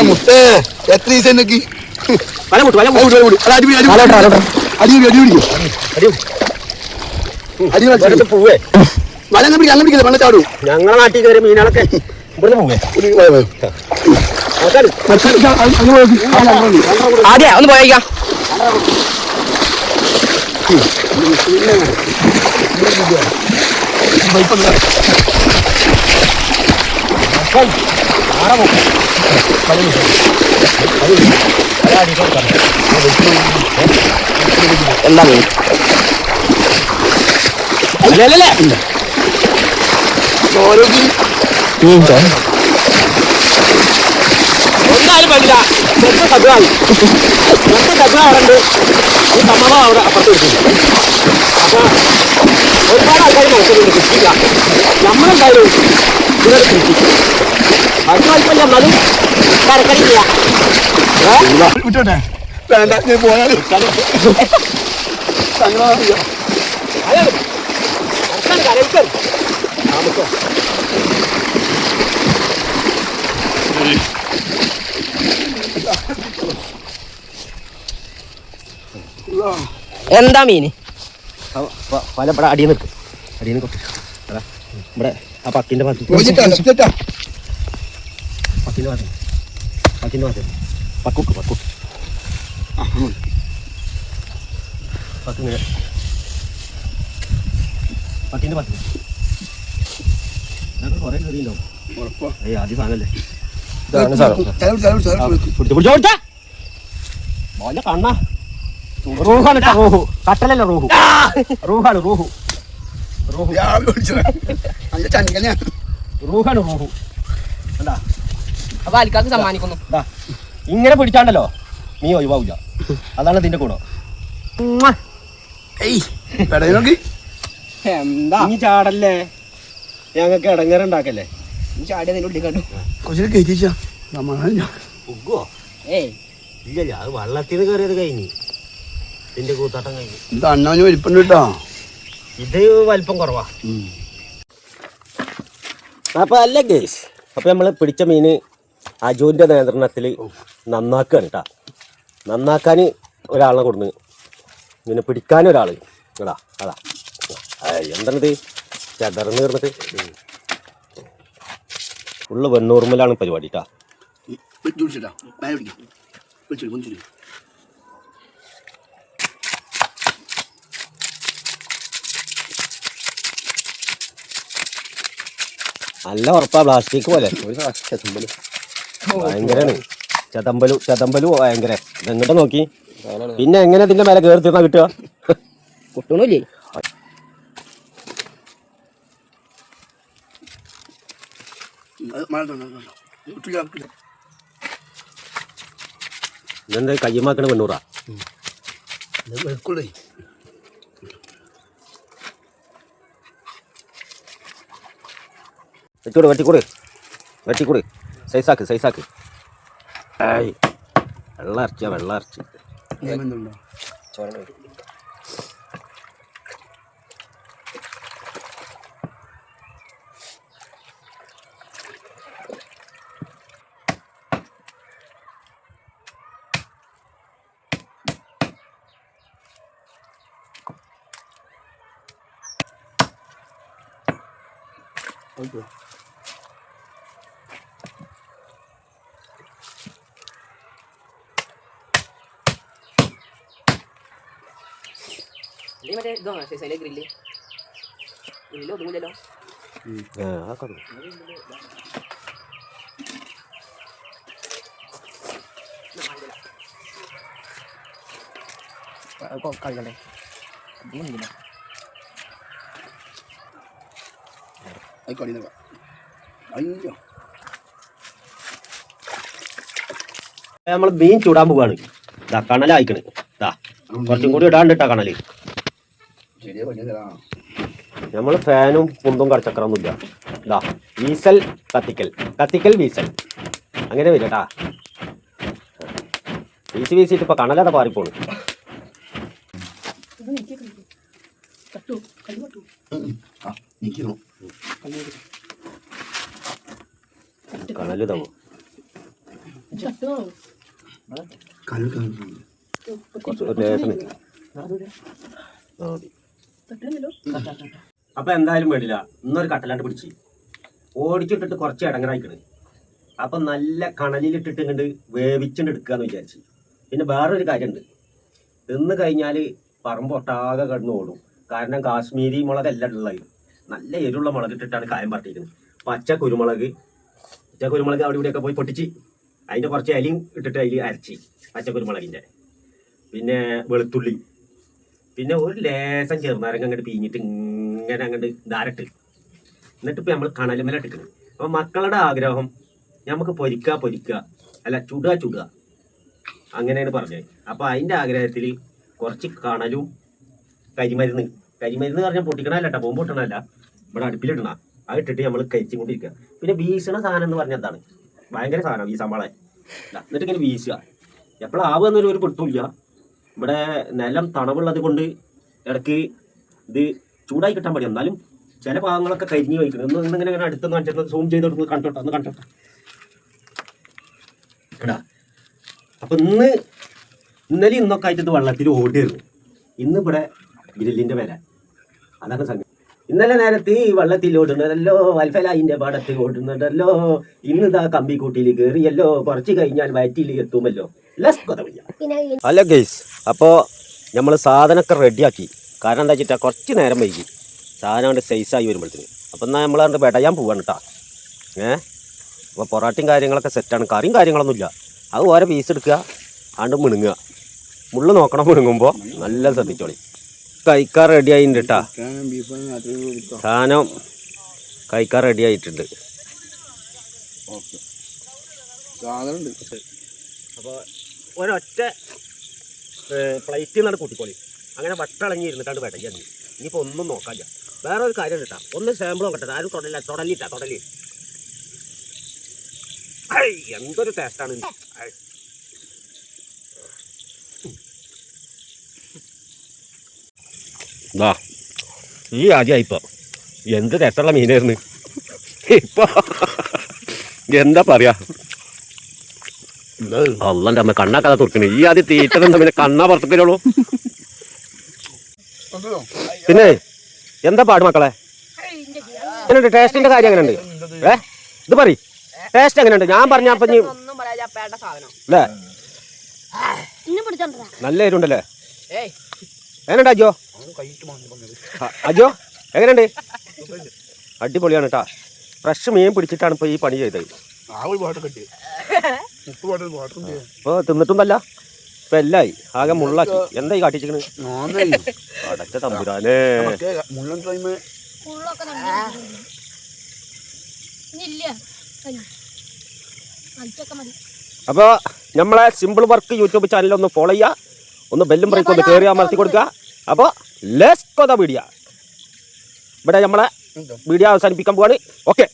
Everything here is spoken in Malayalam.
മുത്തേ എത്ര ദിവസം നോക്കി പോവേ വെള്ളം ചാടൂ. ഞങ്ങളെ നാട്ടിൽ കയറി മീനുകളൊക്കെ ഇവിടെ പോവേ. ആദ്യ ഒന്ന് പോയേക്കാം. എന്താ മീൻ? അല്ലല്ലേ ഒന്നാലും വേണ്ടില്ല. ചെറുപ്പം കഥകളായി ചെറുപ്പം കഥകൾ അവിടെ ഉണ്ട്. ഈ സമ്മതം അവിടെ അപ്പുറത്ത് വെച്ചിട്ടുണ്ട്. അപ്പൊ ഒരുപാട് ആൾക്കാർ നോക്കുന്നുണ്ട് കൃഷിയില്ല. നമ്മളെന്തായാലും ഇതിനൊരു കൃഷി അത് കുഴപ്പമില്ല. എന്നാലും കരക്കടിയില്ല. വിട്ടോട്ടെ വേണ്ട ഞാൻ പോയാലും കരയിക്കൽ എന്താ മീന്? പല ഇവിടെ അടിയിൽ നിൽക്കും. അടിയിൽ നിൽക്കും. ഇവിടെ ആ പക്കിന്റെ ഭാഗത്ത് പക്കുക്ക് പക്കിന്റെ ഭാഗത്ത് കുറെ കയറിയുണ്ടാവും. ആദ്യം സാധനല്ലേ പിടിച്ചോട്ടെ. മോനെ കണ്ണ റൂഹാണ്. റൂഹു കട്ടലല്ല. റൂഹു റൂഹാണ്. റൂഹു റൂഹാണ്. റൂഹു എന്താ അപ്പൊ അലിക്കാക്ക് സമ്മാനിക്കുന്നു. ഇങ്ങനെ പിടിച്ചാണ്ടല്ലോ നീ ഒഴിവാവില്ല. അതാണ് ഇതിന്റെ ഗുണം. എന്താ നീ ചാടല്ലേ? ഞങ്ങൾക്ക് ഇടങ്ങേറുണ്ടാക്കല്ലേ? ചാടിയ ഉള്ളിൽ കണ്ടു. ഇല്ല അത് വള്ളത്തിന് കയറിയത് കഴിഞ്ഞ് ഇതിന്റെ കൂത്താട്ടം കഴിഞ്ഞ്. ഇത് അണ്ണാന് വലിപ്പുണ്ട് കേട്ടോ. ഇത് വലിപ്പം കുറവാ. അപ്പൊ അല്ല ഗേസ്, അപ്പൊ നമ്മള് പിടിച്ച മീന് അജുവിന്റെ നിയന്ത്രണത്തിൽ നന്നാക്കുകയാണ് കേട്ടാ. നന്നാക്കാൻ ഒരാളെ കൊടുന്ന് പിന്നെ പിടിക്കാൻ ഒരാൾ എടാ. അതാ എന്താണിത് ചതർന്ന് കയറുന്നത്. ഫുള്ള് വെണ്ണൂർമലാണ് പരിപാടി കേട്ടാ. നല്ല ഉറപ്പാ. പ്ലാസ്റ്റിക് പോലെ ഭയങ്കരാണ്. ചതമ്പലു ഭയങ്കര. ഇതെങ്ങോട്ട് നോക്കി പിന്നെ എങ്ങനെ ഇതിന്റെ മേലെ കയറി തീർന്നാ കിട്ടുക? പൊട്ടണില്ലേ? ഇതെന്താ കയ്യമാക്കണ വെണ്ണൂറാ? വെച്ചൂടെ വെട്ടിക്കൂട്. സൈസാക്ക്. ഏയ് വെള്ള ഇറച്ചി ചോര. മറ്റേ ഇതാണോ ഗ്രില്ല്? ഗ്രില്ല് ഒതുങ്ങൂലല്ലോ. കളിക്കണ്ടേ? നമ്മൾ മീൻ ചൂടാൻ പോവാണ്. കണലായിക്കണ്. കുറച്ചും കൂടി ഇടാണ്ടിട്ടാ കണല്. നമ്മള് ഫാനും കുന്തും കടച്ചക്കറൊന്നുമില്ല. വീസൽ കത്തിക്കൽ വീസൽ അങ്ങനെ വരട്ടാ. വീസിട്ട് ഇപ്പൊ കണലത പാറിപ്പോണ്. നിൽക്കുന്നു കണലിതാവോ അപ്പൊ എന്തായാലും വേണ്ടില്ല. ഇന്നൊരു കട്ടലാണ്ട് പിടിച്ച് ഓടിച്ചിട്ടിട്ട് കുറച്ച് ഇടങ്ങറായിക്കണ്. അപ്പൊ നല്ല കണലിലിട്ടിട്ട് ഇങ്ങോട്ട് വേവിച്ചിട്ട് എടുക്കാന്ന് വിചാരിച്ചു. പിന്നെ വേറൊരു കാര്യമുണ്ട്, തിന്ന് കഴിഞ്ഞാൽ പറമ്പൊട്ടാകെ കിടന്ന് ഓടും. കാരണം കാശ്മീരി മുളകല്ല ഉള്ളത്, നല്ല എരിവുള്ള മുളകിട്ടിട്ടാണ് കായം പറട്ടിയിരിക്കുന്നത്. പച്ച കുരുമുളക് അവിടെ ഇവിടെയൊക്കെ പോയി പൊട്ടിച്ച് അതിൻ്റെ കുറച്ച് ഇലയും ഇട്ടിട്ട് അതിൽ അരച്ച് പച്ച കുരുമുളകിൻ്റെ, പിന്നെ വെളുത്തുള്ളി, പിന്നെ ഒരു ലേശം ചെറുനാരങ്ങ അങ്ങോട്ട് പിഴിഞ്ഞിട്ട് ഇങ്ങനെ അങ്ങോട്ട് ധാരട്ട് എന്നിട്ട് ഇപ്പം നമ്മൾ കണലുമല ഇട്ടിക്കണം. അപ്പം മക്കളുടെ ആഗ്രഹം നമുക്ക് പൊരിക്കുക അല്ല ചുടുക അങ്ങനെയാണ് പറഞ്ഞത്. അപ്പോൾ അതിൻ്റെ ആഗ്രഹത്തിൽ കുറച്ച് കണലും കരിമരുന്ന് പറഞ്ഞാൽ പൊട്ടിക്കണമല്ല കേട്ടോ, ബോംബ് പൊട്ടണമല്ല, ഇവിടെ അടുപ്പിലിടണ അത് ഇട്ടിട്ട് നമ്മൾ കഴിച്ചും കൊണ്ടിരിക്കുക. പിന്നെ വീശണ സാധനം എന്ന് പറഞ്ഞാൽ എന്താണ്, ഭയങ്കര സാധനം ഈ സവാള. എന്നിട്ട് ഇങ്ങനെ വീശുക. എപ്പോഴാവുന്നൊരു ഒരു പിടുത്തമില്ല. ഇവിടെ നിലം തണവുള്ളത് കൊണ്ട് ഇടയ്ക്ക് ഇത് ചൂടായി കിട്ടാൻ പാടില്ല. എന്നാലും ചില ഭാഗങ്ങളൊക്കെ കരിഞ്ഞ് വയ്ക്കുന്നത്. ഇന്നിങ്ങനെ അടുത്തൊന്ന് കാണിച്ചിട്ട് സൂം ചെയ്ത് കൊടുക്കുന്നത് കണ്ടോട്ടെ. കേടാ അപ്പം ഇന്നലെ ഇന്നൊക്കെ ആയിട്ട് ഇത് വെള്ളത്തിൽ ഓടിയിരുന്നു. ഇന്ന് ഇവിടെ ഗ്രില്ലിൻ്റെ വില അതാണ് സംഗതി. ഇന്നലെ നേരത്തെ ഈ വെള്ളത്തിൽ ഓടുന്നതല്ലോ, വൽഫലായിൻ്റെ പാടത്തിൽ ഓടുന്നതല്ലോ, ഇന്നിതാ കമ്പിക്കൂട്ടിയിൽ കയറിയല്ലോ, കുറച്ച് കഴിഞ്ഞാൽ വയറ്റിൽ എത്തുമല്ലോ. അല്ല ഗൈസ്, അപ്പോൾ നമ്മൾ സാധനമൊക്കെ റെഡിയാക്കി. കാരണം എന്താ വെച്ചിട്ടാ കുറച്ച് നേരം വൈകി സാധനം കൊണ്ട് സൈസായി വരുമ്പോഴത്തേന്. അപ്പം എന്നാൽ നമ്മൾ കണ്ട് ബെടയാൻ പോവാണ് കേട്ടോ. അപ്പോൾ പൊറാട്ടയും കാര്യങ്ങളൊക്കെ സെറ്റാണ്. കറിയും കാര്യങ്ങളൊന്നുമില്ല. അത് ഓരോ പീസ് എടുക്കുക, ആണ്ട് മിണുങ്ങുക. മുള്ളു നോക്കണം മിണുങ്ങുമ്പോൾ, നല്ല ശ്രദ്ധിച്ചോളി. കഴിക്കാൻ റെഡി ആയിട്ടുണ്ട് കേട്ടാ. സാധനം കഴിക്കാൻ റെഡി ആയിട്ടുണ്ട്. അപ്പോൾ ഒരൊറ്റ പ്ലേറ്റിൽ നിന്നാണ് കൂട്ടിക്കോളി. അങ്ങനെ വട്ടളങ്ങി ഇരുന്നിട്ടാണ് വേട്ടയ്ക്ക്. ഇനിയിപ്പോൾ ഒന്നും നോക്കാനില്ല. വേറെ ഒരു കാര്യം കിട്ടാം, ഒന്ന് സാമ്പിൾ നോക്കട്ടെ. ആരും തൊടലി എന്തൊരു ടേസ്റ്റാണ്. ഈ ആദ്യമായിപ്പോൾ എന്ത് രസമുള്ള മീനായിരുന്നു. ഇപ്പോൾ എന്താ പറയാ, അള്ളൻ്റെ അമ്മ കണ്ണാക്കഥ തുറക്കണേ. ഈ ആദ്യം തീറ്റതെന്താ പിന്നെ കണ്ണാ പുറത്തേക്കുള്ളൂ. പിന്നെ എന്താ പാട് മക്കളെ, എങ്ങനെയുണ്ട് ടേസ്റ്റിന്റെ കാര്യം? എങ്ങനെയുണ്ട്? ഇത് പറ, ടേസ്റ്റ് എങ്ങനെയുണ്ട്? ഞാൻ പറഞ്ഞപ്പോ അല്ലേ നല്ല എരുണ്ടല്ലേ? എങ്ങനെയുണ്ട് അജോ എങ്ങനെയുണ്ട്? അടിപൊളിയാണ് കേട്ടാ. ഫ്രഷ് മീൻ പിടിച്ചിട്ടാണ് ഇപ്പോൾ ഈ പണി ചെയ്തത്. ഇപ്പോൾ തിന്നിട്ടൊന്നല്ല, ഇപ്പം എല്ലായി ആകെ മുള്ളാക്കി. എന്തായി കാട്ടിച്ചിക്കണ്? അടച്ച തമ്പുരാനെ. അപ്പോൾ നമ്മളെ സിമ്പിൾ വർക്ക് യൂട്യൂബ് ചാനലൊന്ന് ഫോളോ ചെയ്യുക, ഒന്ന് ബെല്ലും ബ്രേക്കും ഒന്ന് കയറി അമർത്തി കൊടുക്കുക. അപ്പോൾ ലെറ്റ്സ് ഗോ ദ വീഡിയോ. ഇവിടെ നമ്മളെ വീഡിയോ അവസാനിപ്പിക്കാൻ പോവാണ്. ഓക്കെ.